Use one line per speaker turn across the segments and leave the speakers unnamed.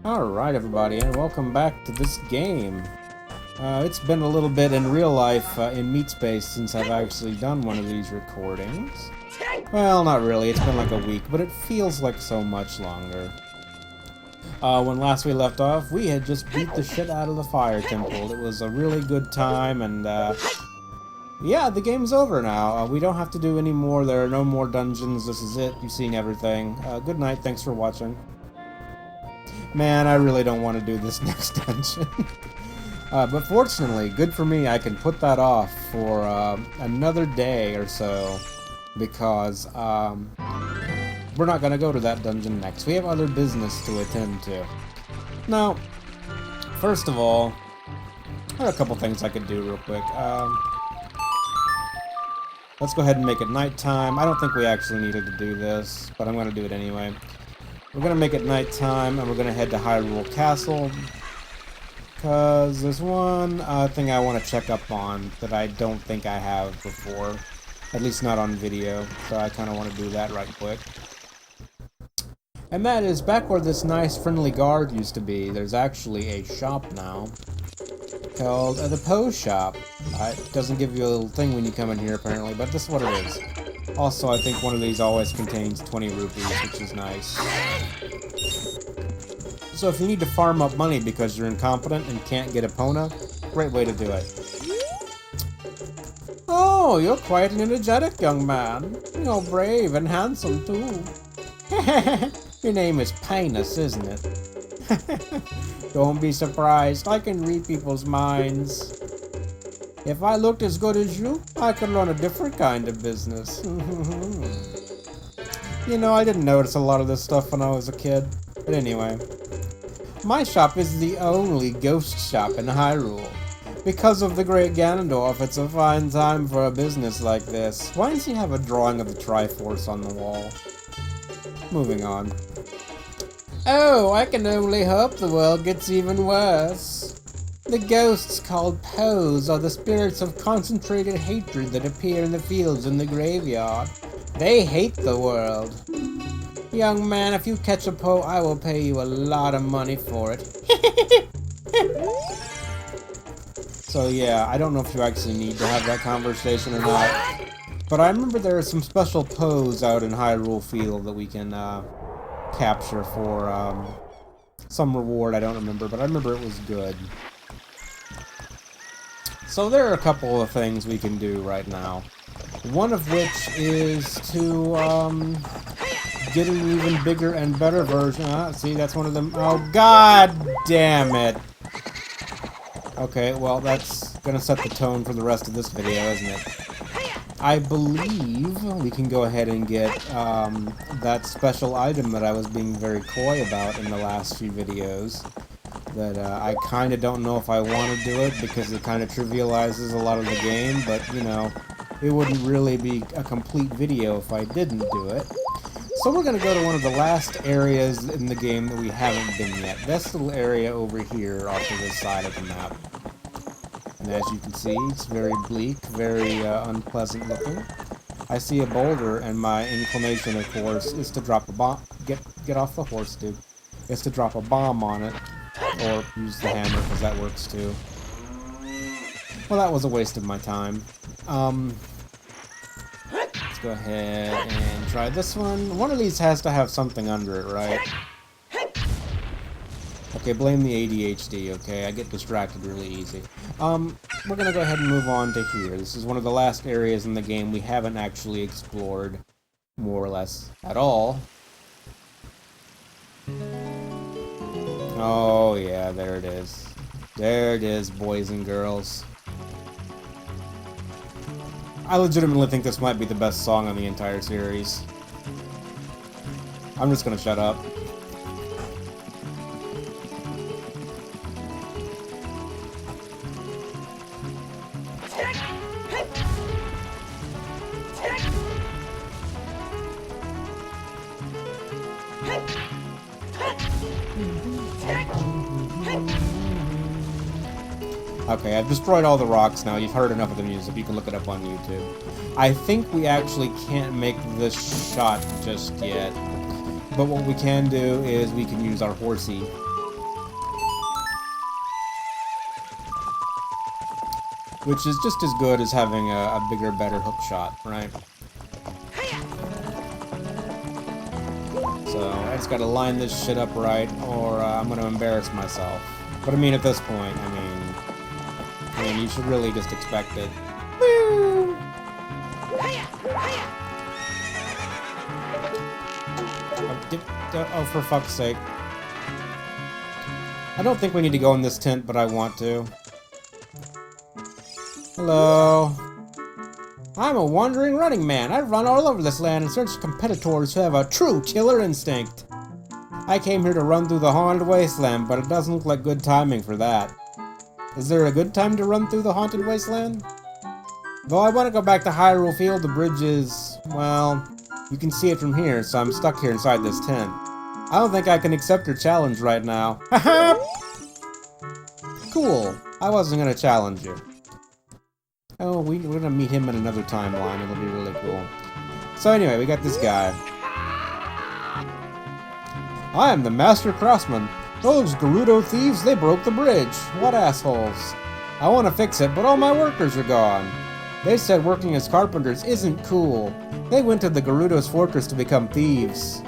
Alright everybody, and welcome back to this game. It's been a little bit in real life in Meat Space since I've actually done one of these recordings. Well, not really, it's been like a week, but it feels like so much longer. When last we left off, we had just beat the shit out of the Fire Temple. It was a really good time, and yeah, the game's over now. We don't have to do any more, there are no more dungeons, this is it, you've seen everything. Good night, thanks for watching. Man, I really don't want to do this next dungeon. But fortunately, good for me, I can put that off for another day or so, because we're not going to go to that dungeon next. We have other business to attend to. Now, first of all, there are a couple things I could do real quick. Let's go ahead and make it nighttime. I don't think we actually needed to do this, but I'm going to do it anyway. We're going to make it nighttime, and we're going to head to Hyrule Castle, because there's one thing I want to check up on that I don't think I have before, at least not on video, so I kind of want to do that right quick. And that is, back where this nice friendly guard used to be, there's actually a shop now, called the Pose Shop. It doesn't give you a little thing when you come in here, apparently, but this is what it is. Also, I think one of these always contains 20 rupees, which is nice. So if you need to farm up money because you're incompetent and can't get Epona, great way to do it. Oh, you're quite an energetic young man. You're brave and handsome, too. Your name is Pinus, isn't it? Don't be surprised, I can read people's minds. If I looked as good as you, I could run a different kind of business. You know, I didn't notice a lot of this stuff when I was a kid. But anyway. My shop is the only ghost shop in Hyrule. Because of the great Ganondorf, it's a fine time for a business like this. Why does he have a drawing of the Triforce on the wall? Moving on. Oh, I can only hope the world gets even worse. The ghosts called Poes are the spirits of concentrated hatred that appear in the fields and the graveyard. They hate the world. Young man, if you catch a Poe, I will pay you a lot of money for it. So yeah, I don't know if you actually need to have that conversation or not. But I remember there are some special Poes out in Hyrule Field that we can capture for some reward. I don't remember, but I remember it was good. So there are a couple of things we can do right now. One of which is to get an even bigger and better version. See, that's one of them. Oh, god damn it. Okay, well, that's gonna set the tone for the rest of this video, isn't it? I believe we can go ahead and get that special item that I was being very coy about in the last few videos. That I kind of don't know if I want to do it because it kind of trivializes a lot of the game, but, you know, it wouldn't really be a complete video if I didn't do it. So we're going to go to one of the last areas in the game that we haven't been yet. This little area over here off to the side of the map. And as you can see, it's very bleak, very unpleasant looking. I see a boulder, and my inclination, of course, is to drop a bomb. Get off the horse, dude. Is to drop a bomb on it. Or use the hammer, because that works too. Well, that was a waste of my time. Let's go ahead and try this one. One of these has to have something under it, right? Okay, blame the ADHD, okay? I get distracted really easy. We're gonna go ahead and move on to here. This is one of the last areas in the game we haven't actually explored, more or less, at all. Oh, yeah, there it is. There it is, boys and girls. I legitimately think this might be the best song on the entire series. I'm just gonna shut up. Okay, I've destroyed all the rocks now. You've heard enough of the music. You can look it up on YouTube. I think we actually can't make this shot just yet. But what we can do is we can use our horsey which is just as good as having a bigger, better hook shot, right? So I just gotta line this shit up right, or I'm gonna embarrass myself. But I mean, at this point, I mean, you should really just expect it. Woo! Oh, for fuck's sake. I don't think we need to go in this tent, but I want to. Hello. I'm a wandering running man. I run all over this land in search of competitors who have a true killer instinct. I came here to run through the haunted wasteland, but it doesn't look like good timing for that. Is there a good time to run through the haunted wasteland? Though I want to go back to Hyrule Field, the bridge is, well, you can see it from here, so I'm stuck here inside this tent. I don't think I can accept your challenge right now. Haha! Cool. I wasn't gonna challenge you. Oh, we're gonna meet him in another timeline. It'll be really cool. So anyway, we got this guy. I am the master craftsman. Those Gerudo thieves, they broke the bridge. What assholes. I want to fix it, but all my workers are gone. They said working as carpenters isn't cool. They went to the Gerudo's fortress to become thieves.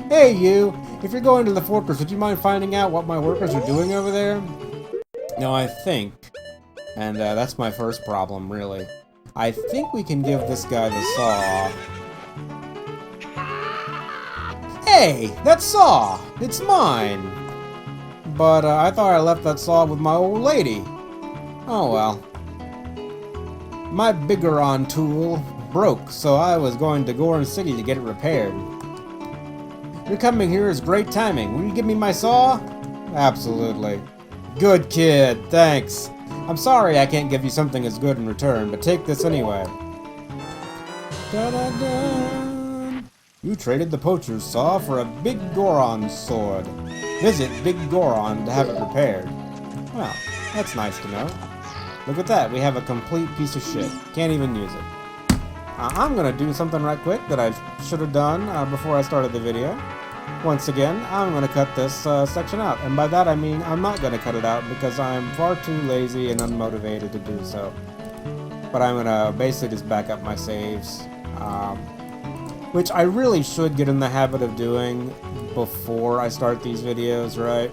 Hey you! If you're going to the fortress, would you mind finding out what my workers are doing over there? No, I think, and that's my first problem, really. I think we can give this guy the saw. Hey! That saw! It's mine! But I thought I left that saw with my old lady. Oh well. My Bigoron tool broke, so I was going to Goron City to get it repaired. Your coming here is great timing. Will you give me my saw? Absolutely. Good kid, thanks. I'm sorry I can't give you something as good in return, but take this anyway. Da-da-da. You traded the poacher's saw for a Big Goron sword. Visit Big Goron to have it repaired. Well, that's nice to know. Look at that, we have a complete piece of shit. Can't even use it. I'm gonna do something right quick that I should have done before I started the video. Once again, I'm gonna cut this section out. And by that I mean I'm not gonna cut it out because I'm far too lazy and unmotivated to do so. But I'm gonna basically just back up my saves. Which I really should get in the habit of doing before I start these videos, right?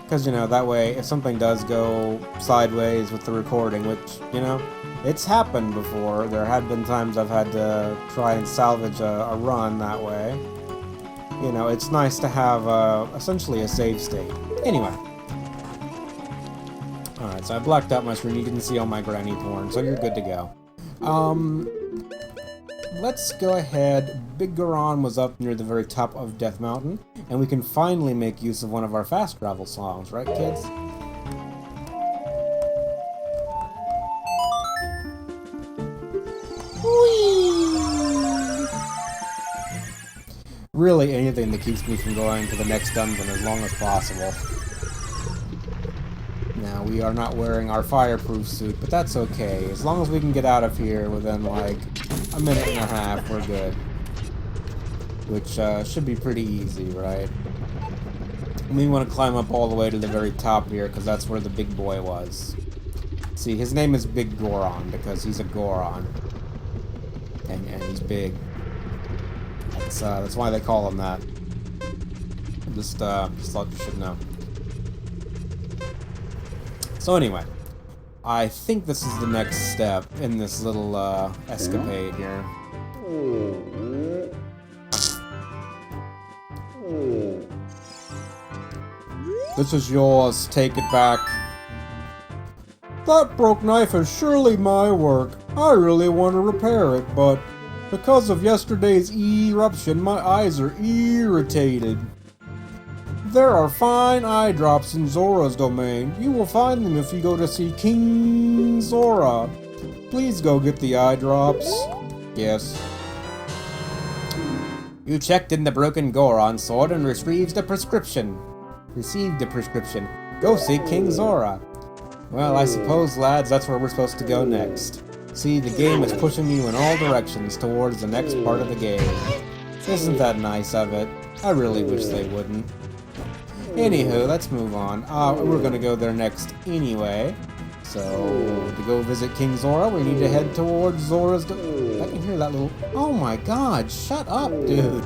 Because, you know, that way, if something does go sideways with the recording, which, you know, it's happened before. There have been times I've had to try and salvage a run that way. You know, it's nice to have, essentially a save state. Anyway. Alright, so I blacked out my screen. You didn't see all my granny porn, so you're good to go. Let's go ahead. Big Goron was up near the very top of Death Mountain, and we can finally make use of one of our fast travel songs, right, kids? Whee! Really, anything that keeps me from going to the next dungeon as long as possible. Now, we are not wearing our fireproof suit, but that's okay. As long as we can get out of here within, like, a minute and a half, we're good. Which should be pretty easy, right? We want to climb up all the way to the very top here, because that's where the big boy was. See, his name is Big Goron, because he's a Goron. And he's big. That's why they call him that. Just thought you should know. So anyway, I think this is the next step in this little escapade here. This is yours, take it back. That broke knife is surely my work. I really want to repair it, but because of yesterday's eruption, my eyes are irritated. There are fine eye drops in Zora's domain. You will find them if you go to see King Zora. Please go get the eye drops. Yes. You checked in the broken Goron sword and received a prescription. Go see King Zora. Well, I suppose, lads, that's where we're supposed to go next. See, the game is pushing you in all directions towards the next part of the game. Isn't that nice of it? I really wish they wouldn't. Anywho, let's move on. We're gonna go there next anyway. So, to go visit King Zora, we need to head towards Zora's... I can hear that little... Oh my god, shut up, dude.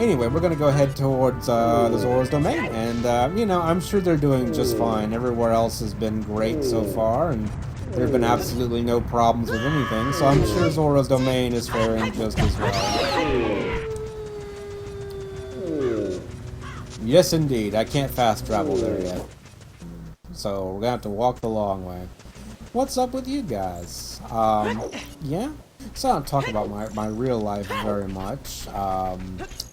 Anyway, we're gonna go head towards the Zora's Domain, and, you know, I'm sure they're doing just fine. Everywhere else has been great so far, and there have been absolutely no problems with anything, so I'm sure Zora's Domain is faring just as well. Yes, indeed. I can't fast travel there yet. So, we're gonna have to walk the long way. What's up with you guys? Yeah? So I don't talk about my real life very much. I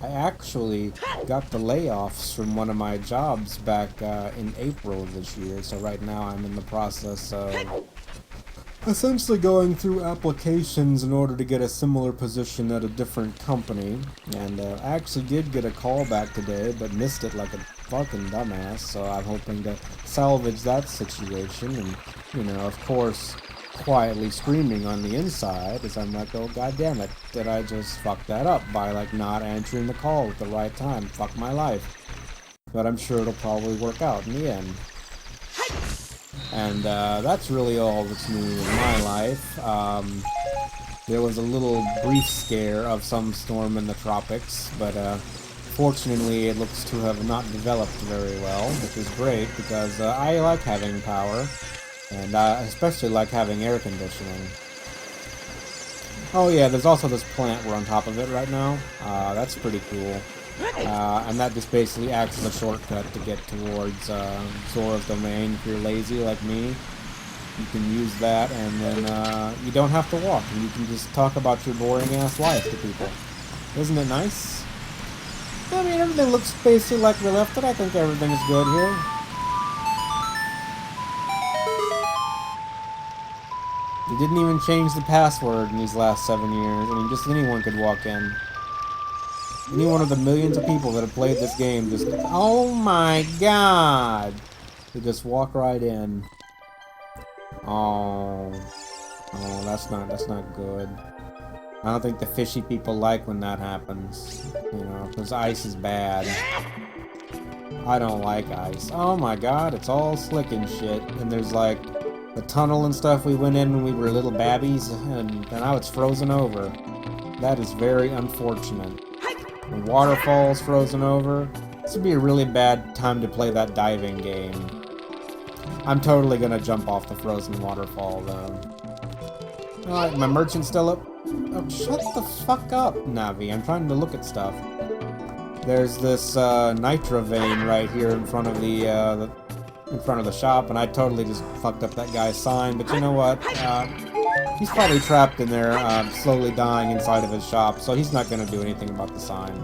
actually got the layoffs from one of my jobs back in April of this year, so right now I'm in the process of essentially going through applications in order to get a similar position at a different company. And I actually did get a call back today, but missed it like a fucking dumbass, so I'm hoping to salvage that situation, and, you know, of course, quietly screaming on the inside as I'm like, oh god damn it, did I just fuck that up by like not answering the call at the right time? Fuck my life. But I'm sure it'll probably work out in the end. And that's really all that's new in my life. There was a little brief scare of some storm in the tropics, but fortunately it looks to have not developed very well, which is great because I like having power. And I especially like having air conditioning. Oh yeah, there's also this plant we're on top of it right now. That's pretty cool. And that just basically acts as a shortcut to get towards Zora's Domain. If you're lazy like me, you can use that, and then you don't have to walk, and you can just talk about your boring-ass life to people. Isn't it nice? I mean, everything looks basically like we left it. I think everything is good here. They didn't even change the password in these last 7 years. I mean, just anyone could walk in. Any one of the millions of people that have played this game just... Oh my god! They just walk right in. Oh. Oh, that's not good. I don't think the fishy people like when that happens. You know, because ice is bad. I don't like ice. Oh my god, it's all slick and shit. And there's like... the tunnel and stuff we went in when we were little babbies, and now it's frozen over. That is very unfortunate. The waterfall's frozen over. This would be a really bad time to play that diving game. I'm totally gonna jump off the frozen waterfall, though. Alright, my merchant's still up. Oh, shut the fuck up, Navi. I'm trying to look at stuff. There's this nitra vein right here in front of the shop, and I totally just fucked up that guy's sign, but you know what? He's probably trapped in there, slowly dying inside of his shop, so he's not gonna do anything about the sign.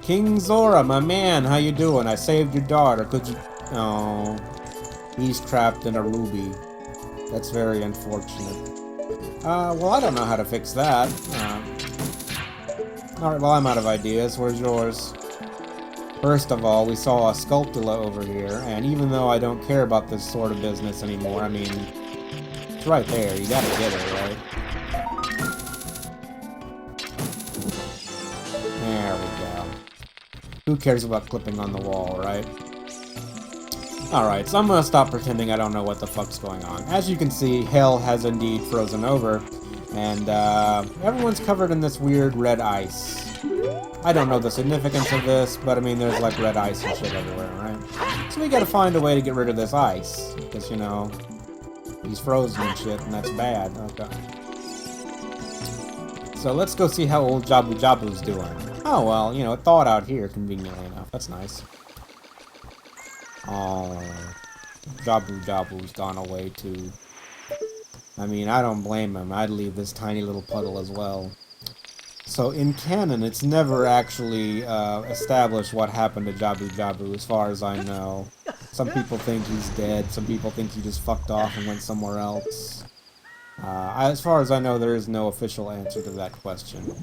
King Zora, my man, how you doing? I saved your daughter, could you... Oh... He's trapped in a ruby. That's very unfortunate. Well, I don't know how to fix that. Alright, well, I'm out of ideas. Where's yours? First of all, we saw a sculptula over here, and even though I don't care about this sort of business anymore, I mean, it's right there, you gotta get it, right? There we go. Who cares about clipping on the wall, right? Alright, so I'm gonna stop pretending I don't know what the fuck's going on. As you can see, hell has indeed frozen over, and everyone's covered in this weird red ice. I don't know the significance of this, but I mean, there's like red ice and shit everywhere, right? So we gotta find a way to get rid of this ice, because, you know, he's frozen and shit, and that's bad. Okay. So let's go see how old Jabu Jabu's doing. Oh, well, you know, it thawed out here, conveniently enough. That's nice. Oh, Jabu Jabu's gone away, too. I mean, I don't blame him. I'd leave this tiny little puddle as well. So, in canon, it's never actually established what happened to Jabu Jabu, as far as I know. Some people think he's dead, some people think he just fucked off and went somewhere else. As far as I know, there is no official answer to that question.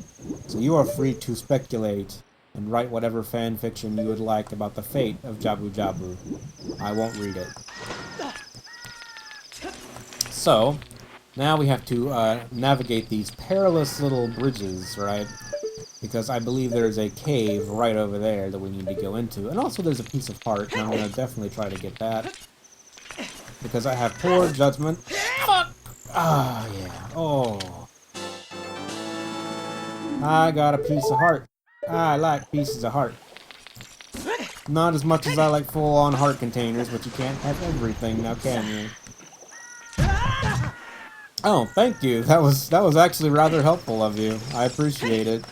So you are free to speculate and write whatever fan fiction you would like about the fate of Jabu Jabu. I won't read it. So, now we have to navigate these perilous little bridges, right? Because I believe there's a cave right over there that we need to go into. And also there's a piece of heart, and I'm going to definitely try to get that. Because I have poor judgment. Fuck! Ah, yeah. Oh. I got a piece of heart. I like pieces of heart. Not as much as I like full-on heart containers, but you can't have everything now, can you? Oh, thank you. That was actually rather helpful of you. I appreciate it.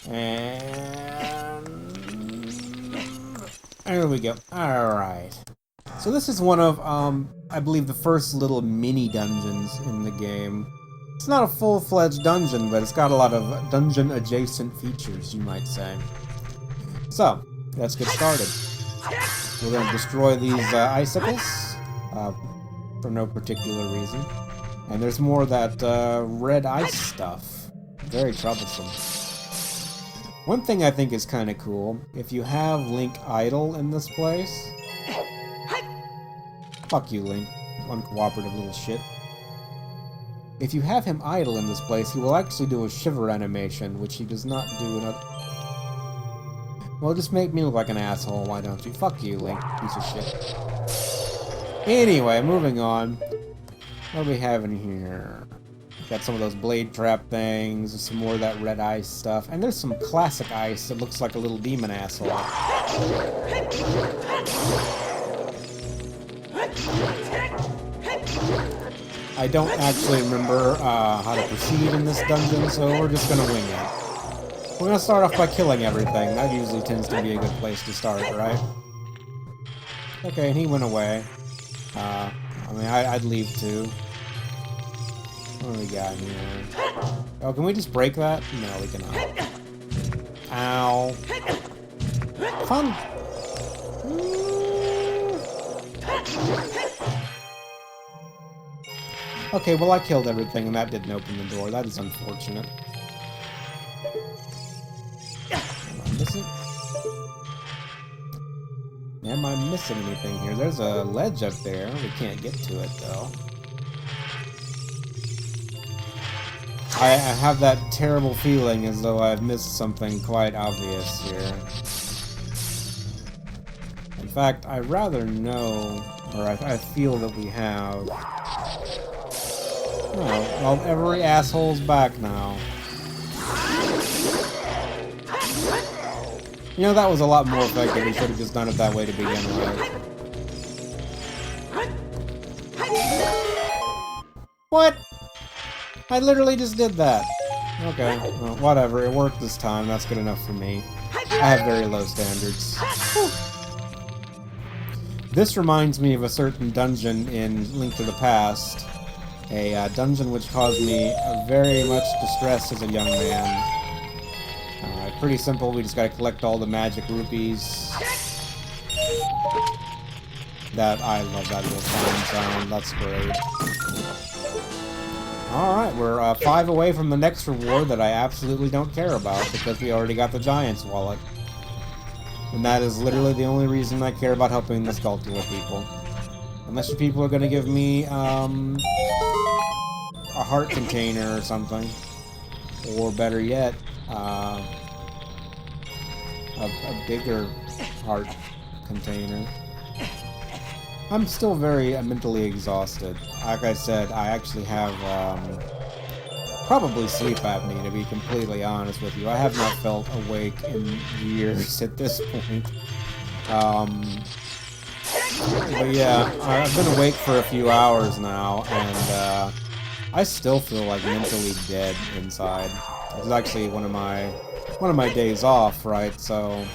And there we go. Alright. So this is one of, I believe the first little mini dungeons in the game. It's not a full-fledged dungeon, but it's got a lot of dungeon-adjacent features, you might say. So, let's get started. We're going to destroy these icicles, for no particular reason. And there's more of that red ice stuff. Very troublesome. One thing I think is kind of cool, if you have Link idle in this place... Fuck you, Link. Uncooperative little shit. If you have him idle in this place, he will actually do a shiver animation, which he does not do in other... Well, just make me look like an asshole, why don't you? Fuck you, Link, piece of shit. Anyway, moving on. What do we have in here? Got some of those blade trap things, some more of that red ice stuff, and there's some classic ice that looks like a little demon asshole. I don't actually remember how to proceed in this dungeon, so we're just gonna wing it. We're gonna start off by killing everything. That usually tends to be a good place to start, right? Okay, and he went away. I mean, I'd leave too. What do we got here? Oh, can we just break that? No, we cannot. Ow. Fun. Okay, well I killed everything and that didn't open the door. That is unfortunate. Am I missing? Am I missing anything here? There's a ledge up there. We can't get to it though. I have that terrible feeling as though I've missed something quite obvious here. In fact, I rather know, or I feel that we have... Oh, well, every asshole's back now. You know, that was a lot more effective. We should have just done it that way to begin with. What? I literally just did that. Okay, well, whatever. It worked this time. That's good enough for me. I have very low standards. This reminds me of a certain dungeon in Link to the Past. A dungeon which caused me very much distress as a young man. Pretty simple. We just gotta collect all the magic rupees. I love that little sound sound. That's great. Alright, we're 5 away from the next reward that I absolutely don't care about because we already got the Giant's Wallet. And that is literally the only reason I care about helping the Skulltula people. Unless you people are going to give me a heart container or something. Or better yet, a bigger heart container. I'm still very mentally exhausted. Like I said, I actually have probably sleep apnea, to be completely honest with you. I have not felt awake in years at this point. But yeah, I've been awake for a few hours now, and I still feel like mentally dead inside. It's actually one of my days off, right? So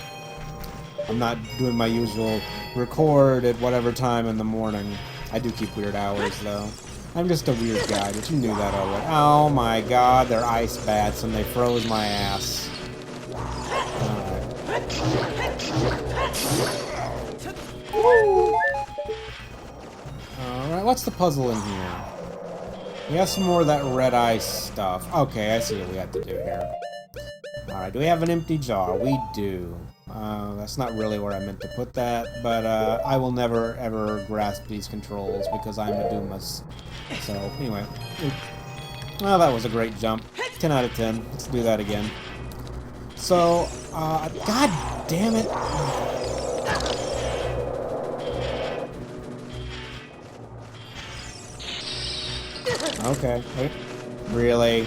I'm not doing my usual record at whatever time in the morning. I do keep weird hours, though. I'm just a weird guy, but you knew that already. Oh my god, they're ice bats, and they froze my ass. Alright, what's the puzzle in here? We have some more of that red ice stuff. Okay, I see what we have to do here. Alright, do we have an empty jar? We do. That's not really where I meant to put that, but I will never ever grasp these controls because I'm a Doomus. So, anyway. Well, that was a great jump. 10 out of 10. Let's do that again. So, god damn it. Okay. Wait. Really?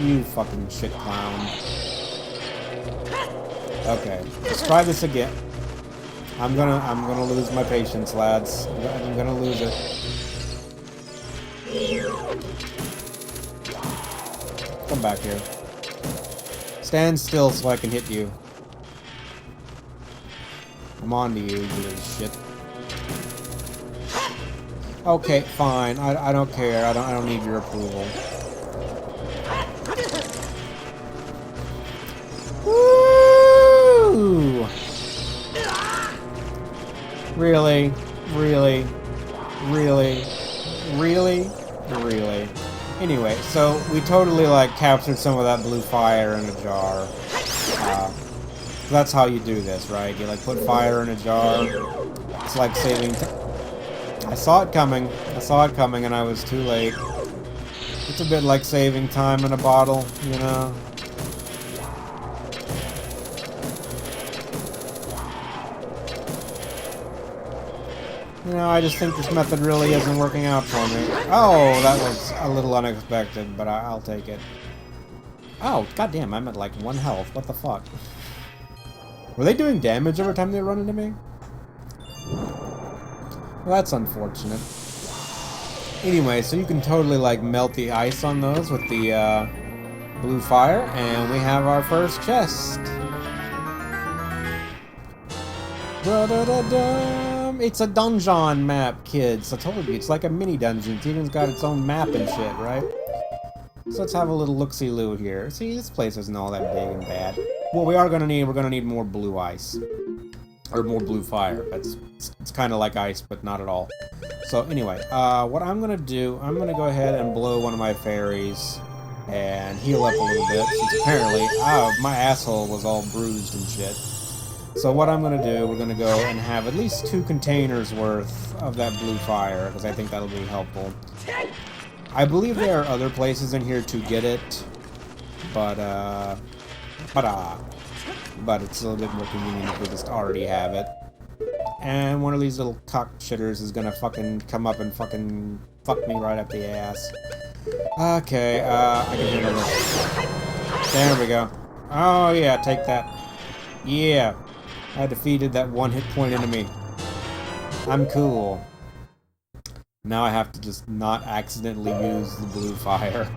You fucking shit clown. Okay. Let's try this again. I'm gonna lose my patience, lads. I'm gonna lose it. Come back here. Stand still so I can hit you. I'm on to you, you little shit. Okay, fine. I don't care. I don't need your approval. Woo! Really? Really? Really? Really? Really? Anyway, so we totally, like, captured some of that blue fire in a jar. That's how you do this, right? You, like, put fire in a jar. It's like saving I saw it coming. I saw it coming and I was too late. It's a bit like saving time in a bottle, you know? You know, I just think this method really isn't working out for me. Oh, that was a little unexpected, but I'll take it. Oh, goddamn, I'm at like 1 health. What the fuck? Were they doing damage every time they run into me? Well, that's unfortunate. Anyway, so you can totally, like, melt the ice on those with the, blue fire, and we have our first chest. Da-da-da-dum! It's a dungeon map, kids. I told you, it's like a mini dungeon. It's even got its own map and shit, right? So let's have a little look-see-loo here. See, this place isn't all that big and bad. What we're gonna need more blue ice. Or more blue fire. It's kind of like ice, but not at all. So anyway, what I'm gonna do, I'm gonna go ahead and blow one of my fairies and heal up a little bit, since apparently, my asshole was all bruised and shit. So what I'm gonna do, we're gonna go and have at least 2 containers worth of that blue fire, because I think that'll be helpful. I believe there are other places in here to get it, but it's a little bit more convenient if we just already have it. And one of these little cock shitters is gonna fucking come up and fucking fuck me right up the ass. Okay, I can handle this. There we go. Oh yeah, take that. Yeah, I defeated that 1 hit point enemy. I'm cool. Now I have to just not accidentally use the blue fire.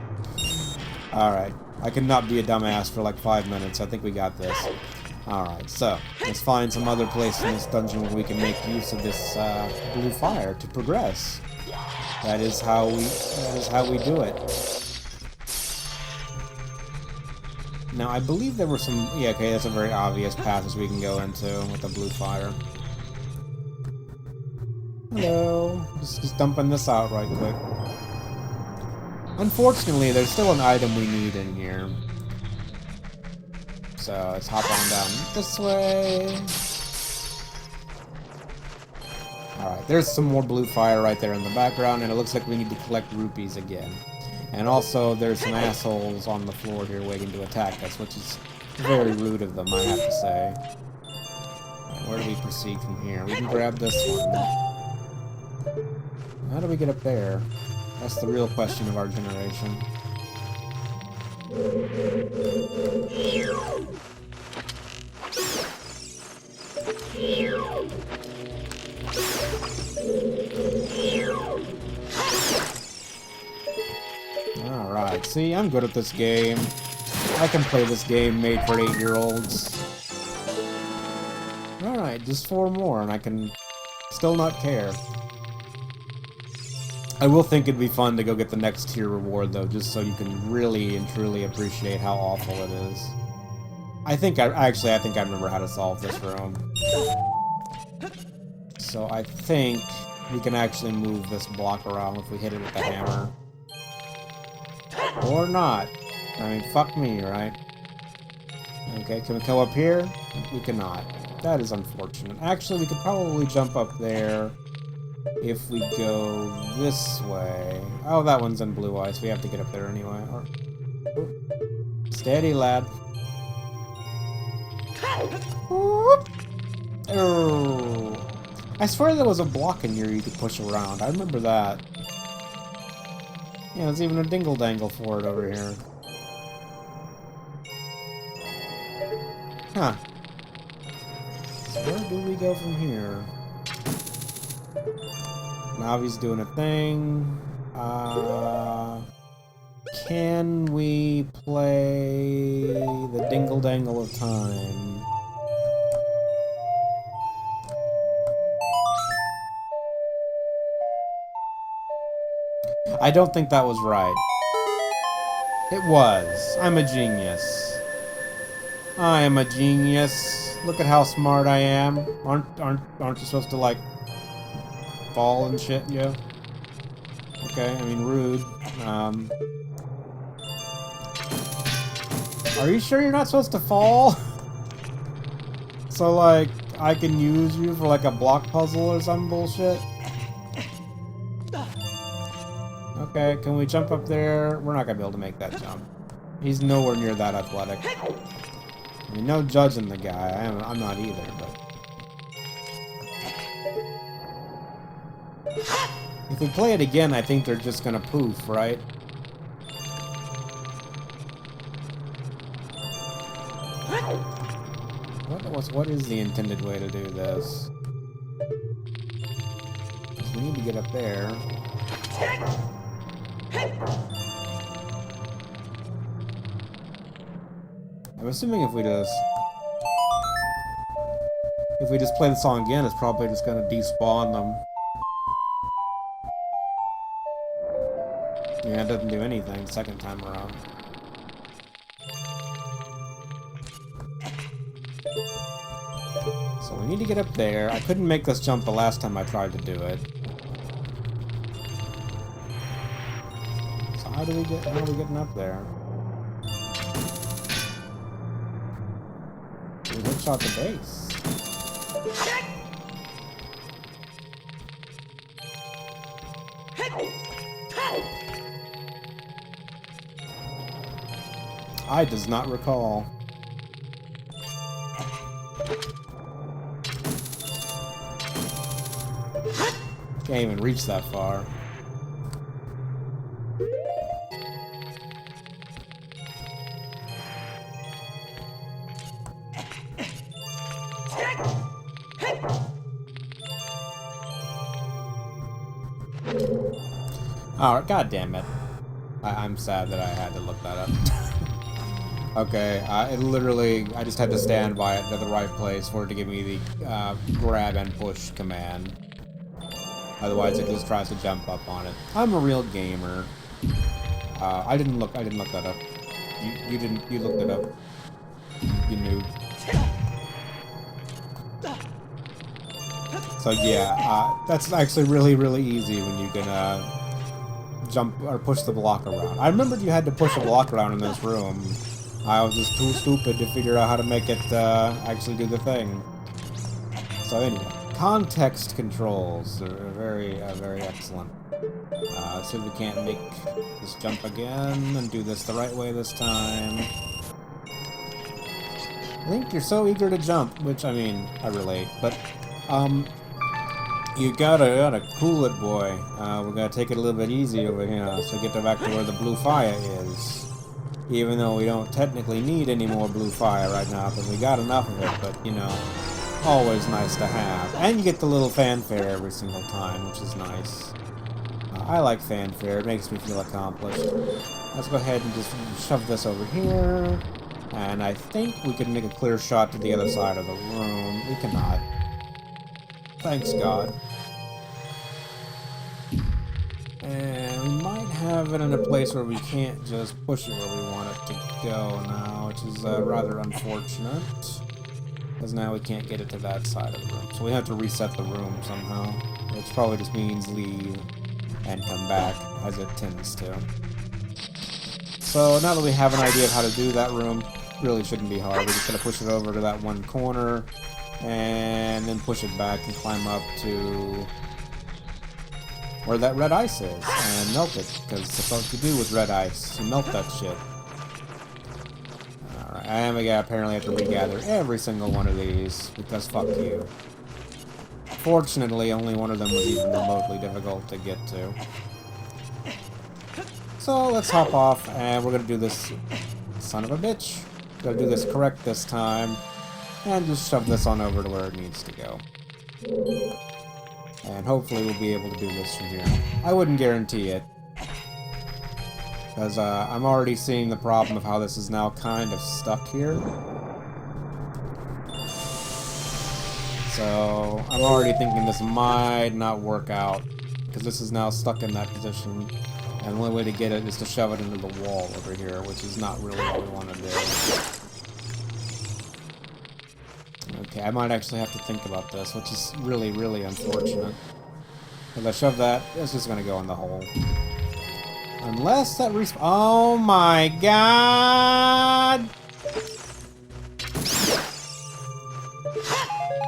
Alright. I cannot be a dumbass for like 5 minutes. I think we got this. Alright, so let's find some other place in this dungeon where we can make use of this blue fire to progress. That is how we do it. Now I believe there were some okay, that's a very obvious passage we can go into with the blue fire. Hello. Just dumping this out right quick. Unfortunately, there's still an item we need in here. So, let's hop on down this way. Alright, there's some more blue fire right there in the background, and it looks like we need to collect rupees again. And also, there's some assholes on the floor here waiting to attack us, which is very rude of them, I have to say. Where do we proceed from here? We can grab this one. How do we get up there? That's the real question of our generation. Alright, see, I'm good at this game. I can play this game made for 8-year-olds. Alright, just 4 more, and I can still not care. I will think it'd be fun to go get the next tier reward, though, just so you can really and truly appreciate how awful it is. I think I remember how to solve this room. So I think we can actually move this block around if we hit it with the hammer. Or not. I mean, fuck me, right? Okay, can we go up here? We cannot. That is unfortunate. Actually, we could probably jump up there if we go this way... Oh, that one's in blue ice. We have to get up there anyway. Oh. Steady, lad. Oh. I swear there was a block in here you could push around. I remember that. Yeah, there's even a dingle-dangle for it over here. Huh. So where do we go from here? Navi's doing a thing. Can we play the dingle-dangle of time? I don't think that was right. It was. I'm a genius. I am a genius. Look at how smart I am. Aren't you supposed to, like, fall and shit, yeah? Okay, I mean, rude. Are you sure you're not supposed to fall? So, like, I can use you for, like, a block puzzle or some bullshit? Okay, can we jump up there? We're not gonna be able to make that jump. He's nowhere near that athletic. I mean, no judging the guy. I'm not either, but... If we play it again, I think they're just gonna poof, right? What is the intended way to do this? We need to get up there. I'm assuming if we just play the song again, it's probably just gonna despawn them. Yeah, it doesn't do anything second time around. So we need to get up there. I couldn't make this jump the last time I tried to do it. So how are we getting up there? We headshot the base. I does not recall. Can't even reach that far. Alright, god damn it. I'm sad that I had to look that up. Okay, it literally, I just had to stand by it at the right place for it to give me the grab and push command. Otherwise, it just tries to jump up on it. I'm a real gamer. I didn't look that up. You looked it up. You knew. So yeah, that's actually really easy when you can jump or push the block around. I remembered you had to push a block around in this room. I was just too stupid to figure out how to make it actually do the thing. So anyway, context controls are very excellent. See if we can't make this jump again and do this the right way this time. Link, you're so eager to jump, which, I mean, I relate, but, you gotta cool it, boy. We're gonna take it a little bit easy over here, so get back to where the blue fire is. Even though we don't technically need any more blue fire right now, because we got enough of it, but, you know, always nice to have. And you get the little fanfare every single time, which is nice. I like fanfare, it makes me feel accomplished. Let's go ahead and just shove this over here. And I think we can make a clear shot to the other side of the room. We cannot. Thanks, God. And we might have it in a place where we can't just push it where we want it to go now, which is rather unfortunate. Because now we can't get it to that side of the room. So we have to reset the room somehow. Which probably just means leave and come back, as it tends to. So now that we have an idea of how to do that room, really shouldn't be hard. We're just going to push it over to that one corner, and then push it back and climb up to where that red ice is and melt it, because that's what you do with red ice. You melt that shit. Alright, and we apparently have to regather every single one of these, because fuck you. Fortunately, only one of them was even remotely difficult to get to. So let's hop off, and we're gonna do this, son of a bitch. Gotta do this correct this time, and just shove this on over to where it needs to go. And hopefully we'll be able to do this from here. I wouldn't guarantee it, because I'm already seeing the problem of how this is now kind of stuck here. So I'm already thinking this might not work out, because this is now stuck in that position. And the only way to get it is to shove it into the wall over here, which is not really what we want to do. Okay, I might actually have to think about this, which is really, really unfortunate. If I shove that, it's just going to go in the hole. Unless that oh my god!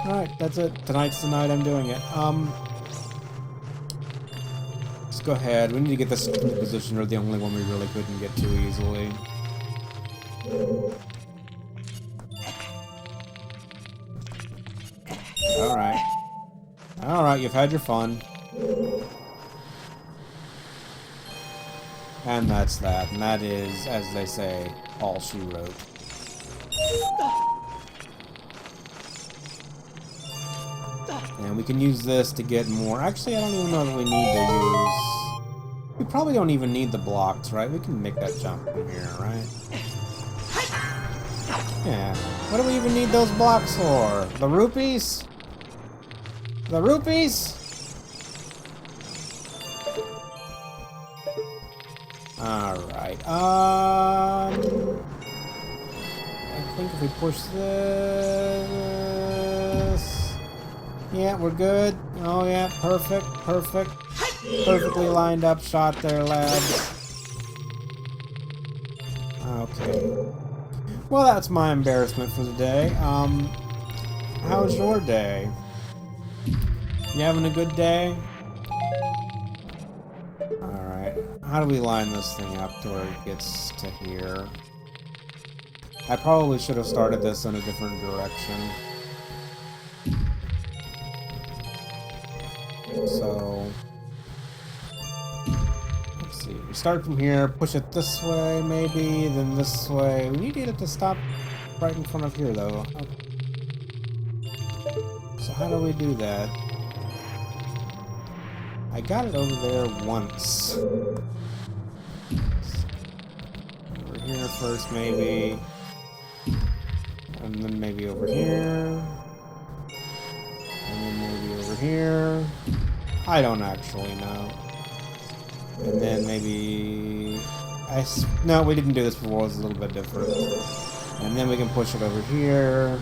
Alright, that's it. Tonight's the night I'm doing it. Let's go ahead. We need to get this in the position where the only one we really couldn't get to easily. Alright. Alright, you've had your fun. And that's that. And that is, as they say, all she wrote. And we can use this to get more. Actually, I don't even know that we need to use. We probably don't even need the blocks, right? We can make that jump from here, right? Yeah. What do we even need those blocks for? The rupees? The rupees? Alright. I think if we push this... Yeah, we're good. Oh yeah, perfect, perfect. Perfectly lined up shot there, lads. Okay. Well, that's my embarrassment for the day. How's your day? You having a good day? Alright. How do we line this thing up to where it gets to here? I probably should have started this in a different direction. So... let's see. We start from here, push it this way, maybe, then this way. We need to get it to stop right in front of here, though. Okay. So how do we do that? I got it over there once. Over here first, maybe. And then maybe over here. And then maybe over here. I don't actually know. And then maybe... no, we didn't do this before. It was a little bit different. And then we can push it over here.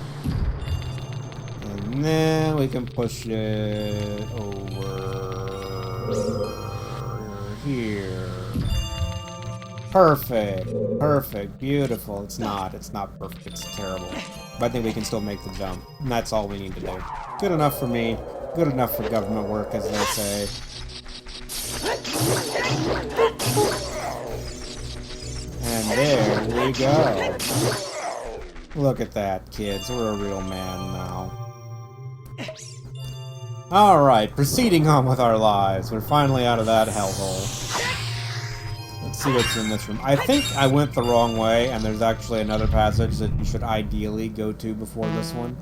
And then we can push it over here. Perfect. Perfect. Beautiful. It's not perfect. It's terrible. But I think we can still make the jump. And that's all we need to do. Good enough for me. Good enough for government work, as they say. And there we go. Look at that, kids. We're a real man now. Alright, proceeding on with our lives. We're finally out of that hellhole. Let's see what's in this room. I think I went the wrong way, and there's actually another passage that you should ideally go to before this one.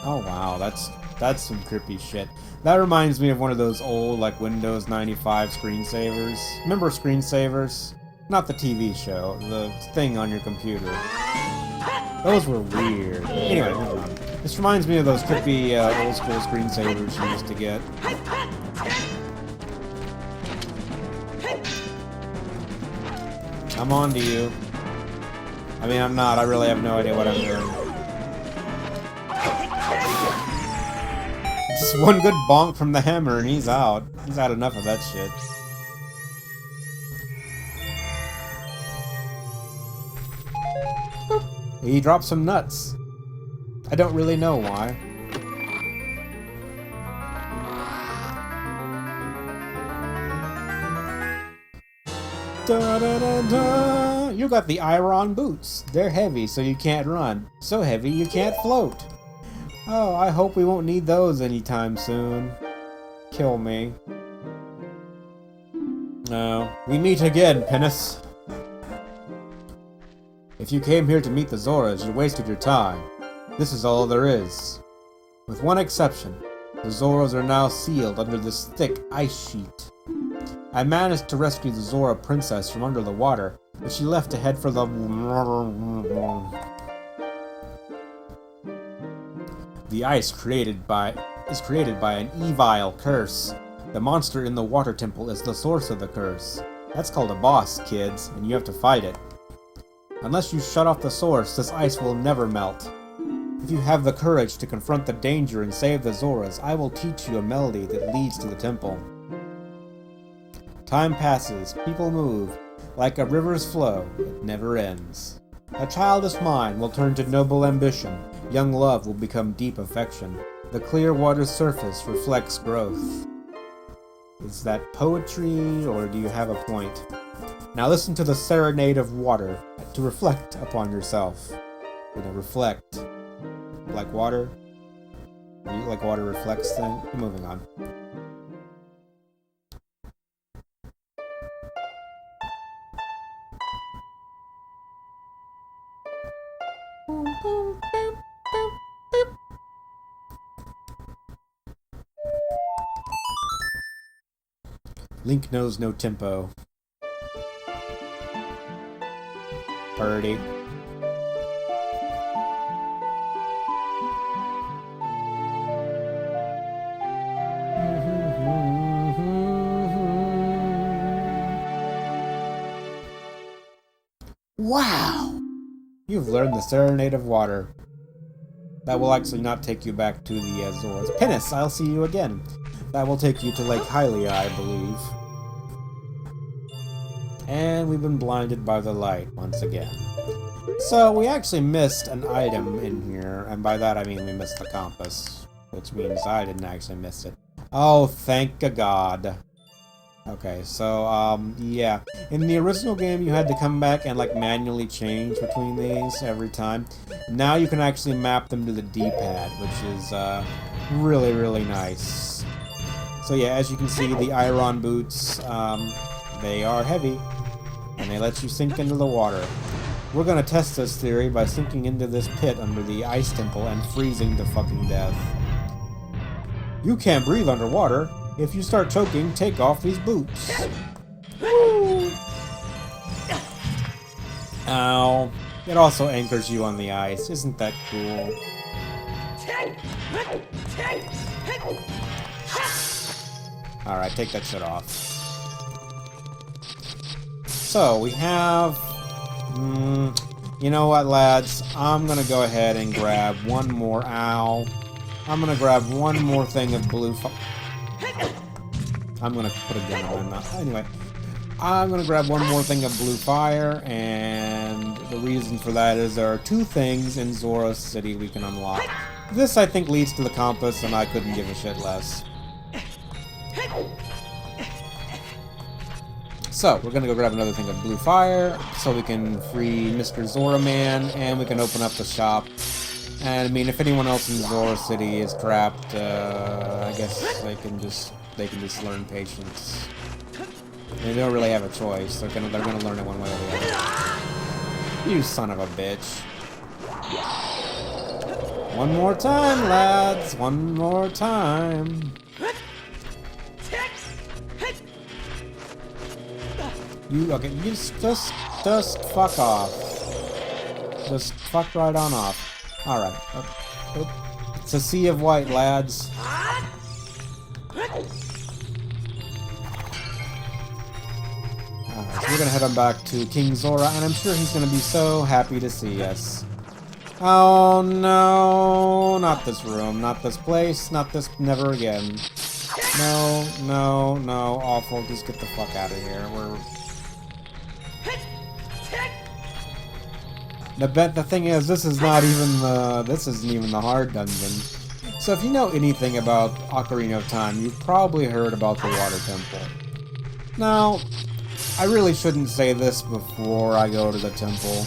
Oh wow, that's some creepy shit. That reminds me of one of those old, like, Windows 95 screensavers. Remember screensavers? Not the TV show, the thing on your computer. Those were weird. Anyway, moving on. This reminds me of those creepy old school screensavers you used to get. I'm on to you. I mean, I'm not. I really have no idea what I'm doing. Just one good bonk from the hammer and he's out. He's had enough of that shit. He dropped some nuts. I don't really know why. Da-da-da-da. You got the iron boots. They're heavy, so you can't run. So heavy, you can't float. Oh, I hope we won't need those anytime soon. Kill me. No. We meet again, Penis. If you came here to meet the Zoras, you wasted your time. This is all there is. With one exception, the Zoras are now sealed under this thick ice sheet. I managed to rescue the Zora princess from under the water, but she left to head for the... The ice is created by an evil curse. The monster in the water temple is the source of the curse. That's called a boss, kids, and you have to fight it. Unless you shut off the source, this ice will never melt. If you have the courage to confront the danger and save the Zoras, I will teach you a melody that leads to the temple. Time passes, people move. Like a river's flow, it never ends. A childish mind will turn to noble ambition. Young love will become deep affection. The clear water's surface reflects growth. Is that poetry, or do you have a point? Now listen to the serenade of water to reflect upon yourself. Reflect. Like water? Are you like water reflects then? Moving on. Link knows no tempo. Purdy. Wow! You've learned the Serenade of Water. That will actually not take you back to the Azores. Penis, I'll see you again. That will take you to Lake Hylia, I believe. And we've been blinded by the light once again. So, we actually missed an item in here, and by that I mean we missed the compass. Which means I didn't actually miss it. Oh, thank God. Okay, so, yeah. In the original game, you had to come back and, like, manually change between these every time. Now you can actually map them to the D-pad, which is, really, really nice. So yeah, as you can see, the iron boots, they are heavy, and they let you sink into the water. We're gonna test this theory by sinking into this pit under the ice temple and freezing to fucking death. You can't breathe underwater. If you start choking, take off these boots. Woo! Ow. It also anchors you on the ice. Isn't that cool? Alright, take that shit off. So, we have... you know what, lads? I'm gonna go ahead and grab one more... Ow. I'm gonna grab one more thing of blue... I'm gonna put a gun on my mouth. Anyway, I'm gonna grab one more thing of blue fire, and the reason for that is there are two things in Zora City we can unlock. This, I think, leads to the compass, and I couldn't give a shit less. So, we're gonna go grab another thing of blue fire, so we can free Mr. Zora Man, and we can open up the shop. And, I mean, if anyone else in Zora City is trapped, I guess they can just learn patience. They don't really have a choice. They're gonna learn it one way or the other. You son of a bitch. One more time, lads. One more time. Okay, you just fuck off. Just fuck right on off. Alright. It's a sea of white, lads. Alright, so we're gonna head on back to King Zora, and I'm sure he's gonna be so happy to see us. Oh no, not this room, not this place, not this, never again. No, no, no, awful, just get the fuck out of here. The thing is, this isn't even the hard dungeon. So if you know anything about Ocarina of Time, you've probably heard about the Water Temple. Now, I really shouldn't say this before I go to the temple,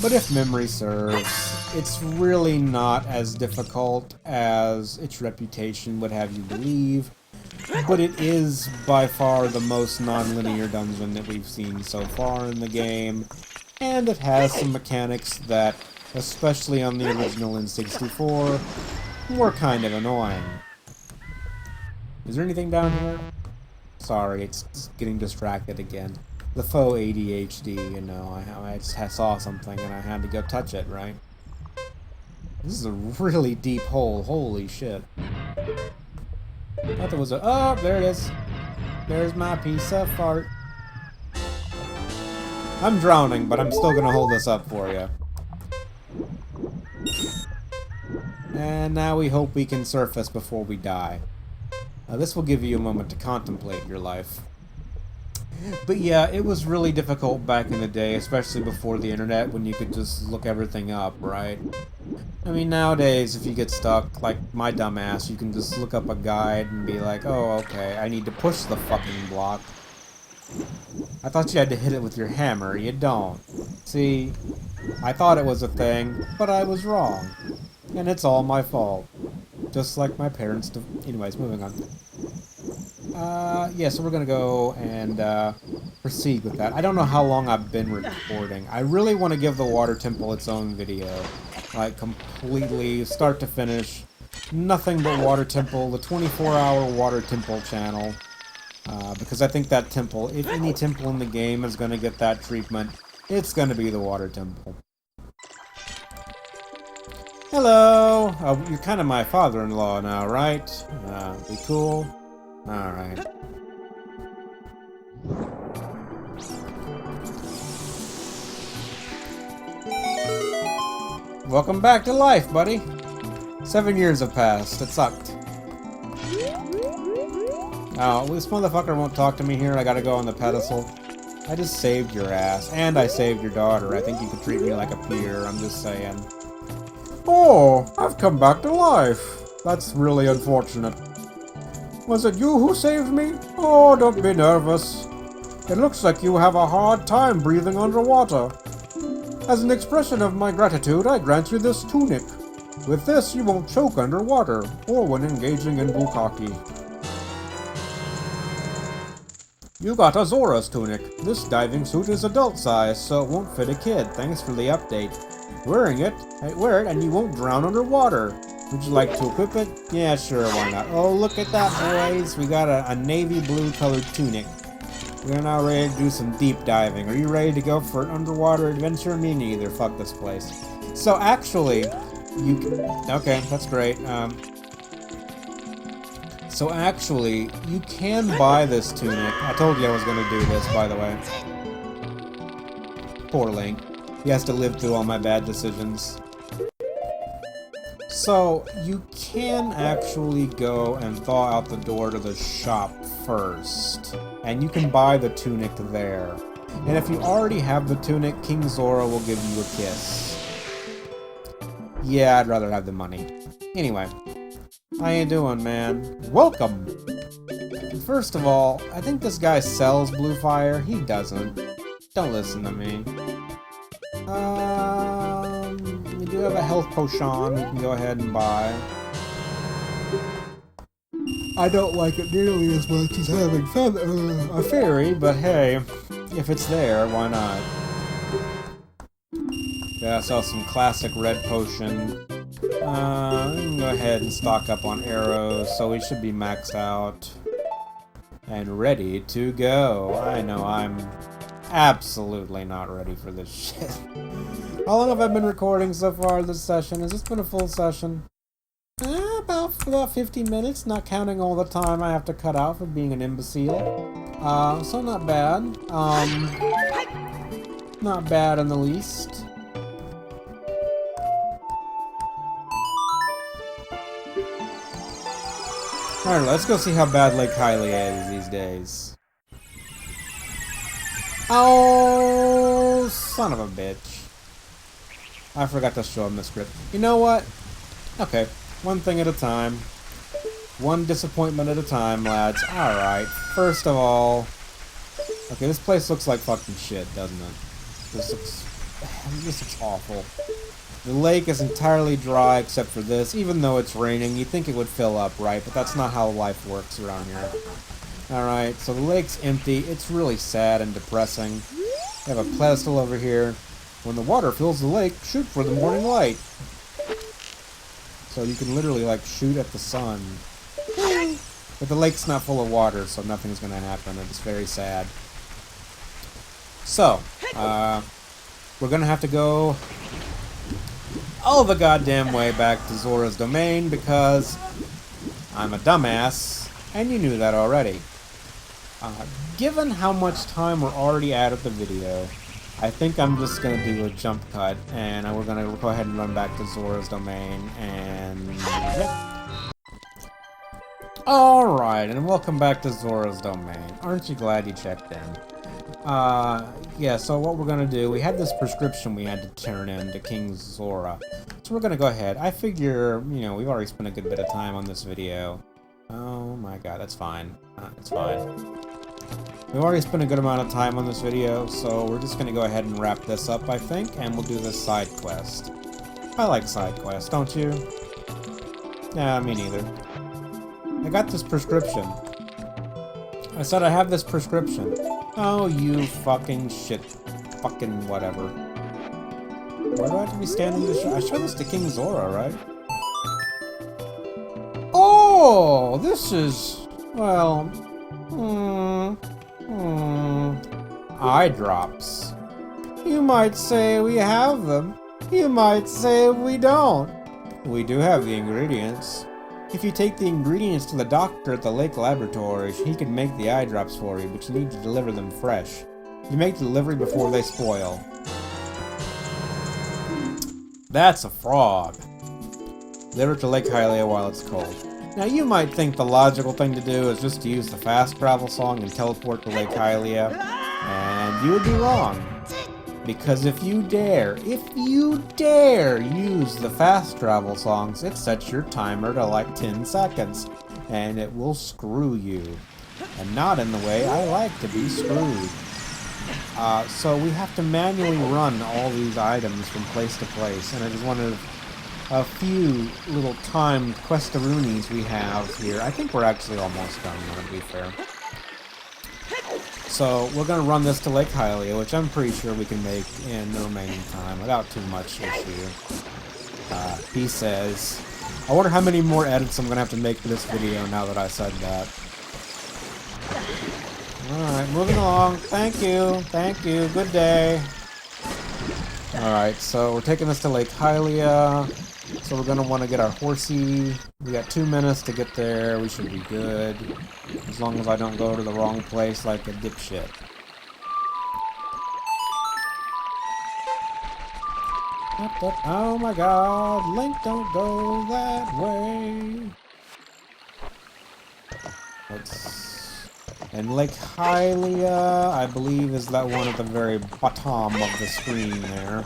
but if memory serves, it's really not as difficult as its reputation would have you believe, but it is by far the most non-linear dungeon that we've seen so far in the game, and it has some mechanics that, especially on the original N64, were kind of annoying. Is there anything down here? Sorry, it's getting distracted again. The faux ADHD, you know, I just saw something and I had to go touch it, right? This is a really deep hole, holy shit. I thought there was a... Oh, there it is. There's my piece of fart. I'm drowning, but I'm still gonna hold this up for you. And now we hope we can surface before we die. This will give you a moment to contemplate your life. But yeah, it was really difficult back in the day, especially before the internet, when you could just look everything up, right? I mean, nowadays, if you get stuck, like my dumbass, you can just look up a guide and be like, oh, okay, I need to push the fucking block. I thought you had to hit it with your hammer. You don't. See, I thought it was a thing, but I was wrong. And it's all my fault. Just like my parents do. Anyways, moving on. Yeah, so we're gonna go and proceed with that. I don't know how long I've been recording. I really want to give the water temple its own video. Like, completely, start to finish. Nothing but water temple, the 24-hour water temple channel. Because I think that temple, if any temple in the game is gonna get that treatment, it's gonna be the water temple. Hello! You're kind of my father-in-law now, right? Be cool? Alright. Welcome back to life, buddy. 7 years have passed. It sucked. Oh, this motherfucker won't talk to me here. I gotta go on the pedestal. I just saved your ass. And I saved your daughter. I think you could treat me like a peer. I'm just saying. Oh, I've come back to life. That's really unfortunate. Was it you who saved me? Oh, don't be nervous. It looks like you have a hard time breathing underwater. As an expression of my gratitude, I grant you this tunic. With this, you won't choke underwater, or when engaging in bukkake. You got a Zora's tunic. This diving suit is adult size, so it won't fit a kid. Thanks for the update. Wear it and you won't drown underwater. Would you like to equip it? Yeah, sure, why not? Oh, look at that, boys. We got a navy blue colored tunic. We're now ready to do some deep diving. Are you ready to go for an underwater adventure? Me neither. Fuck this place. So actually, you can... Okay, that's great. So actually, you can buy this tunic. I told you I was going to do this, by the way. Poor Link. He has to live through all my bad decisions. So, you can actually go and thaw out the door to the shop first. And you can buy the tunic there. And if you already have the tunic, King Zora will give you a kiss. Yeah, I'd rather have the money. Anyway. How you doing, man? Welcome! First of all, I think this guy sells blue fire. He doesn't. Don't listen to me. We do have a health potion we can go ahead and buy. I don't like it nearly as much as having a fairy, but hey, if it's there, why not? Yeah, sell some classic red potion. We can go ahead and stock up on arrows, so we should be maxed out. And ready to go. I know I'm absolutely not ready for this shit. How long have I been recording so far this session? Has this been a full session? About 50 minutes, not counting all the time I have to cut out for being an imbecile. So not bad. Not bad in the least. Alright, let's go see how bad Lake Hylia is these days. Oh, son of a bitch. I forgot to show him the script. You know what? Okay, one thing at a time. One disappointment at a time, lads. Alright, first of all, Okay, this place looks like fucking shit, doesn't it? This looks awful. The lake is entirely dry except for this. Even though it's raining, you'd think it would fill up, right? But that's not how life works around here. Alright, so the lake's empty. It's really sad and depressing. We have a pedestal over here. When the water fills the lake, shoot for the morning light. So you can literally, like, shoot at the sun. But the lake's not full of water, so nothing's gonna happen. It's very sad. So, we're gonna have to go all the goddamn way back to Zora's domain because I'm a dumbass, and you knew that already. Given how much time we're already at the video, I think I'm just gonna do a jump cut, and we're gonna go ahead and run back to Zora's domain, and yeah. Alright, and welcome back to Zora's domain. Aren't you glad you checked in? Yeah, so what we're gonna do, we had this prescription we had to turn in to King Zora. So we're gonna go ahead. I figure, you know, we've already spent a good bit of time on this video. Oh my god, that's fine. It's fine. We've already spent a good amount of time on this video, so we're just gonna go ahead and wrap this up, I think, and we'll do this side quest. I like side quests, don't you? Nah, me neither. I got this prescription. I said I have this prescription. Oh, you fucking shit. Fucking whatever. Where do I have to be standing to show? I show this to King Zora, right? Oh, this is... well... eye drops. You might say we have them. You might say we don't. We do have the ingredients. If you take the ingredients to the doctor at the lake laboratory, he can make the eye drops for you, but you need to deliver them fresh. You make delivery before they spoil. That's a frog. Deliver to Lake Hylia while it's cold. Now you might think the logical thing to do is just to use the fast travel song and teleport to Lake Hylia, and you would be wrong. Because if you dare use the fast travel songs, it sets your timer to like 10 seconds. And it will screw you. And not in the way I like to be screwed. So we have to manually run all these items from place to place. And it is one of a few little timed questaroonies we have here. I think we're actually almost done, to be fair. So, we're going to run this to Lake Hylia, which I'm pretty sure we can make in the remaining time without too much issue. He says... I wonder how many more edits I'm going to have to make for this video now that I said that. Alright, moving along. Thank you. Thank you. Good day. Alright, so we're taking this to Lake Hylia. So we're going to want to get our horsey. We got 2 minutes to get there. We should be good. As long as I don't go to the wrong place like a dipshit. Oh my god, Link, don't go that way. And Lake Hylia, I believe, is that one at the very bottom of the screen there.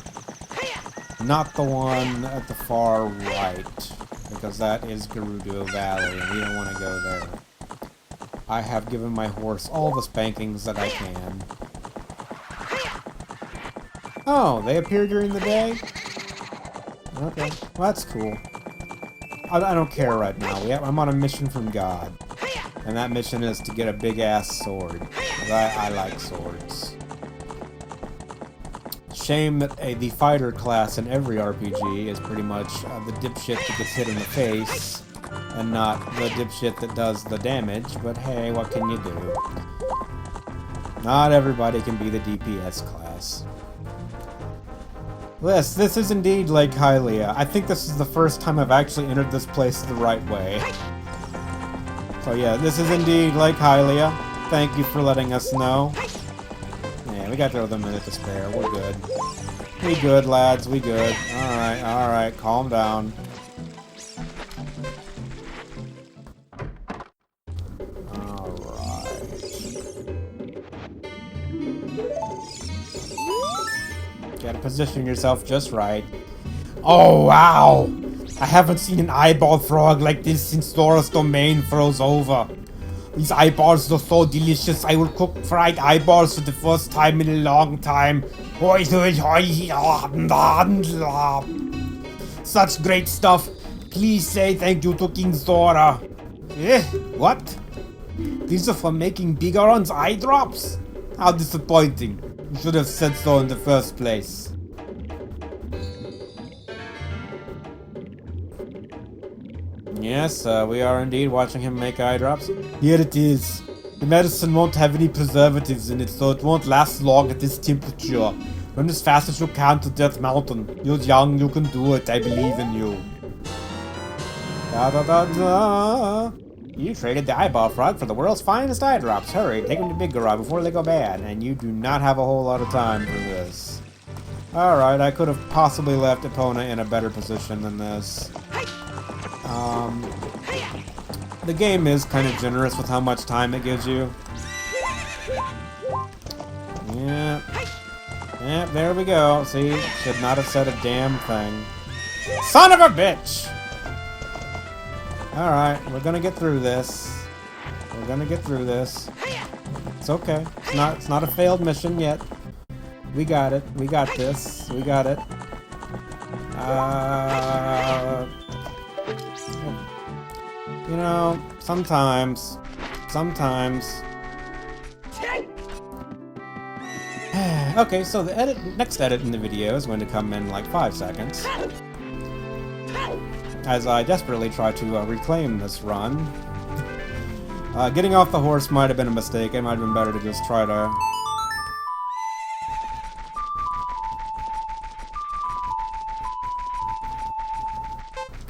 Not the one at the far right, because that is Gerudo Valley, and we don't want to go there. I have given my horse all the spankings that I can. Oh, they appear during the day? Okay, well, that's cool. I don't care right now. I'm on a mission from God. And that mission is to get a big-ass sword. I like swords. Shame that the fighter class in every RPG is pretty much the dipshit that gets hit in the face, and not the dipshit that does the damage, but hey, what can you do? Not everybody can be the DPS class. This is indeed Lake Hylia. I think this is the first time I've actually entered this place the right way. So yeah, this is indeed Lake Hylia. Thank you for letting us know. Yeah, we got a minute to spare. We're good. We good, lads. We good. Alright, calm down. Gotta position yourself just right. Oh, wow! I haven't seen an eyeball frog like this since Zora's domain froze over. These eyeballs are so delicious. I will cook fried eyeballs for the first time in a long time. Such great stuff. Please say thank you to King Zora. What? These are for making Bigaron's eye drops? How disappointing. You should have said so in the first place. Yes, we are indeed watching him make eye drops. Here it is. The medicine won't have any preservatives in it, so it won't last long at this temperature. Run as fast as you can to Death Mountain. You're young, you can do it, I believe in you. Da da da da. You traded the eyeball frog for the world's finest eye drops. Hurry, take them to Big Garage before they go bad, and you do not have a whole lot of time for this. Alright, I could have possibly left Epona in a better position than this. The game is kind of generous with how much time it gives you. Yeah. Yeah, there we go. See? Should not have said a damn thing. Son of a bitch! Alright, we're gonna get through this. We're gonna get through this. It's okay. It's not a failed mission yet. We got it. We got this. We got it. You know, sometimes. Okay, so the next edit in the video is going to come in like 5 seconds. As I desperately try to reclaim this run. Getting off the horse might have been a mistake. It might have been better to just try to...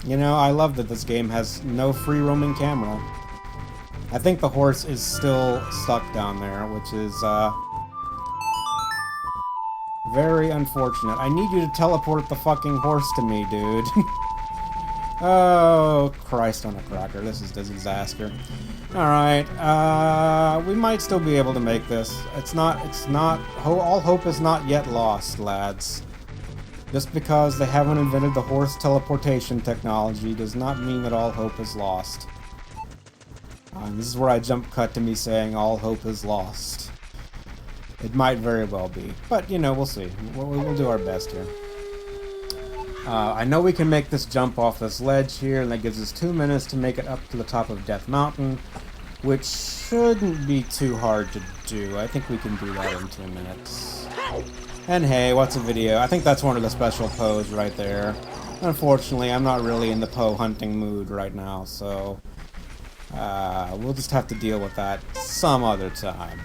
You know, I love that this game has no free roaming camera. I think the horse is still stuck down there, which is, very unfortunate. I need you to teleport the fucking horse to me, dude. Oh, Christ on a cracker. This is a disaster. Alright, we might still be able to make this. All hope is not yet lost, lads. Just because they haven't invented the horse teleportation technology does not mean that all hope is lost. This is where I jump cut to me saying all hope is lost. It might very well be. But, you know, we'll see. We'll do our best here. I know we can make this jump off this ledge here, and that gives us 2 minutes to make it up to the top of Death Mountain, which shouldn't be too hard to do. I think we can do that in 2 minutes. And hey, what's a video? I think that's one of the special Poes right there. Unfortunately, I'm not really in the Poe hunting mood right now, so... we'll just have to deal with that some other time.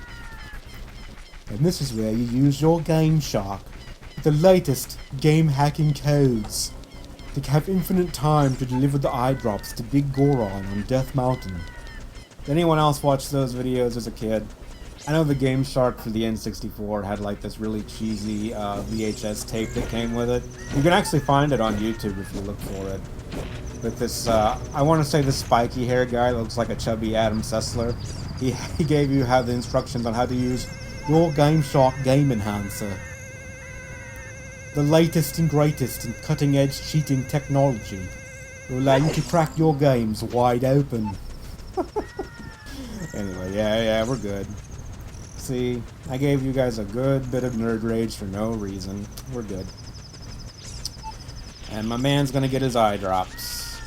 And this is where you use your Game Shark, the latest game hacking codes, to have infinite time to deliver the eye drops to Big Goron on Death Mountain. Did anyone else watch those videos as a kid? I know the Game Shark for the N64 had like this really cheesy VHS tape that came with it. You can actually find it on YouTube if you look for it. With this, I want to say this spiky hair guy that looks like a chubby Adam Sessler. He gave you the instructions on how to use your Game Shark Game Enhancer. The latest and greatest in cutting-edge cheating technology will allow you to crack your games wide open. Anyway, yeah, we're good. See, I gave you guys a good bit of nerd rage for no reason. We're good. And my man's gonna get his eye drops.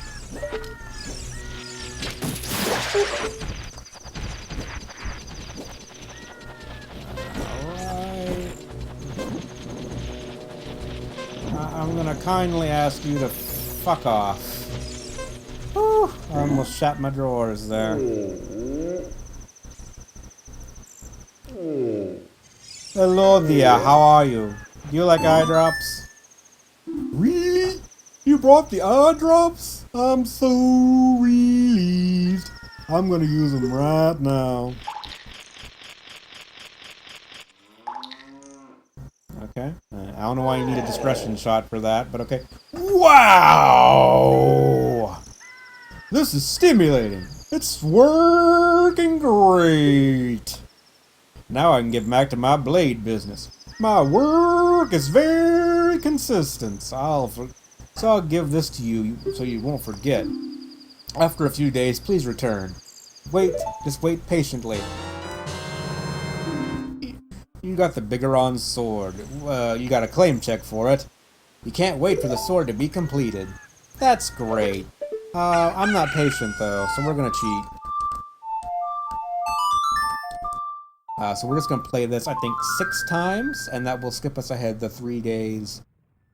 Alright. I'm gonna kindly ask you to fuck off. Whew, I almost shot my drawers there. Hello there, how are you? Do you like eye drops? Really? You brought the eye drops? I'm so relieved. I'm gonna use them right now. Okay. I don't know why you need a discretion shot for that, but okay. Wow! This is stimulating. It's working great. Now I can get back to my blade business. My work is very consistent, so I'll give this to you so you won't forget. After a few days, please return. wait. Just wait patiently. You got the Bigoron sword. You got a claim check for it. You can't wait for the sword to be completed. That's great. I'm not patient though, so we're gonna cheat. So we're just gonna play this, I think, 6 times, and that will skip us ahead the 3 days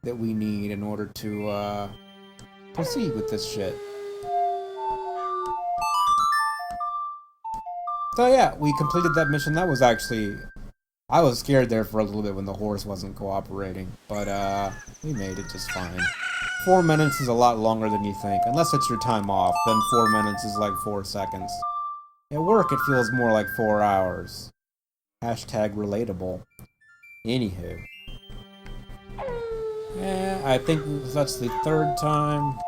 that we need in order to, proceed with this shit. So yeah, we completed that mission. That was actually... I was scared there for a little bit when the horse wasn't cooperating, but we made it just fine. 4 minutes is a lot longer than you think. Unless it's your time off, then 4 minutes is like 4 seconds. At work, it feels more like 4 hours. Hashtag relatable. Anywho. Yeah, I think that's the 3rd time.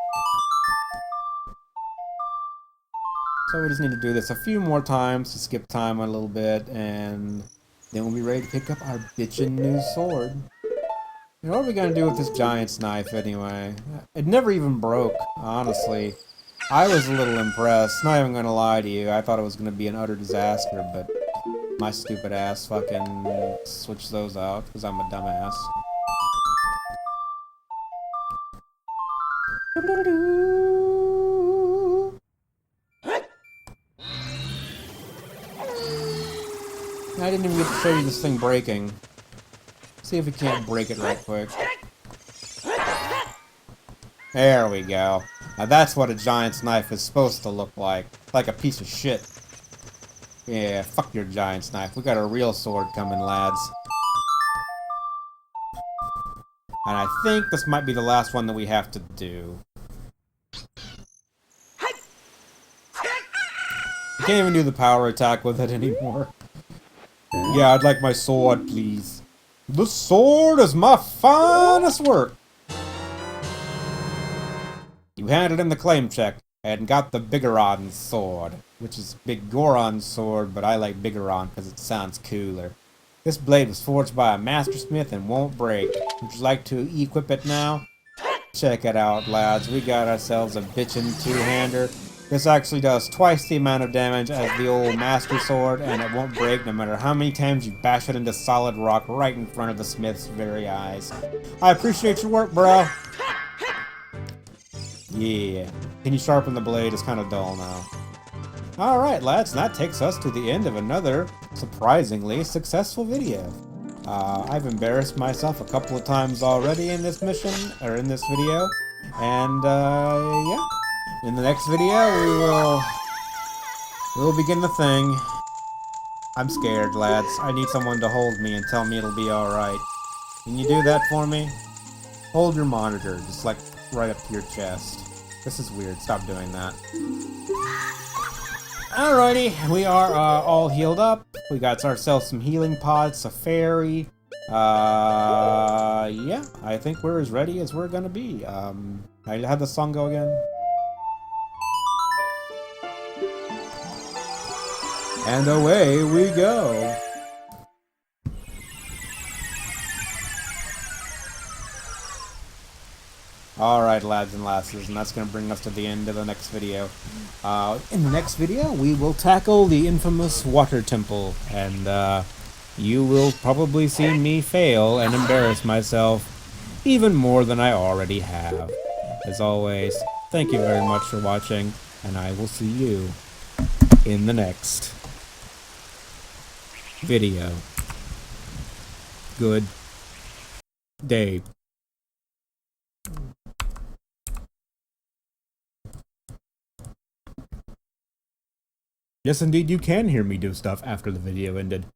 So we just need to do this a few more times to skip time a little bit, and then we'll be ready to pick up our bitchin' new sword. You know, what are we gonna do with this giant's knife anyway? It never even broke, honestly. I was a little impressed, not even gonna lie to you. I thought it was gonna be an utter disaster, but my stupid ass fucking switched those out, because I'm a dumbass. I didn't even get to show you this thing breaking. See if we can't break it right quick. There we go. Now that's what a giant's knife is supposed to look like. Like a piece of shit. Yeah, fuck your giant's knife. We got a real sword coming, lads. And I think this might be the last one that we have to do. You can't even do the power attack with it anymore. Yeah, I'd like my sword, please. The sword is my finest work. You handed in the claim check and got the Bigoron sword, which is Big Goron's sword, but I like Bigoron because it sounds cooler. This blade was forged by a mastersmith and won't break. Would you like to equip it now? Check it out, lads. We got ourselves a bitchin' two-hander. This actually does twice the amount of damage as the old master sword, and it won't break no matter how many times you bash it into solid rock right in front of the smith's very eyes. I appreciate your work, bro. Yeah. Can you sharpen the blade? It's kind of dull now. Alright, lads, and that takes us to the end of another surprisingly successful video. I've embarrassed myself a couple of times already in this mission, or in this video, and yeah. In the next video, we'll begin the thing. I'm scared, lads. I need someone to hold me and tell me it'll be alright. Can you do that for me? Hold your monitor, just like right up to your chest. This is weird. Stop doing that. Alrighty, we are all healed up. We got ourselves some healing pods, a fairy. Yeah, I think we're as ready as we're gonna be. I had the song go again. And away we go. Alright, lads and lasses, and that's going to bring us to the end of the next video. In the next video, we will tackle the infamous water temple, and you will probably see me fail and embarrass myself even more than I already have. As always, thank you very much for watching, and I will see you in the next video. Good day. Yes, indeed, you can hear me do stuff after the video ended.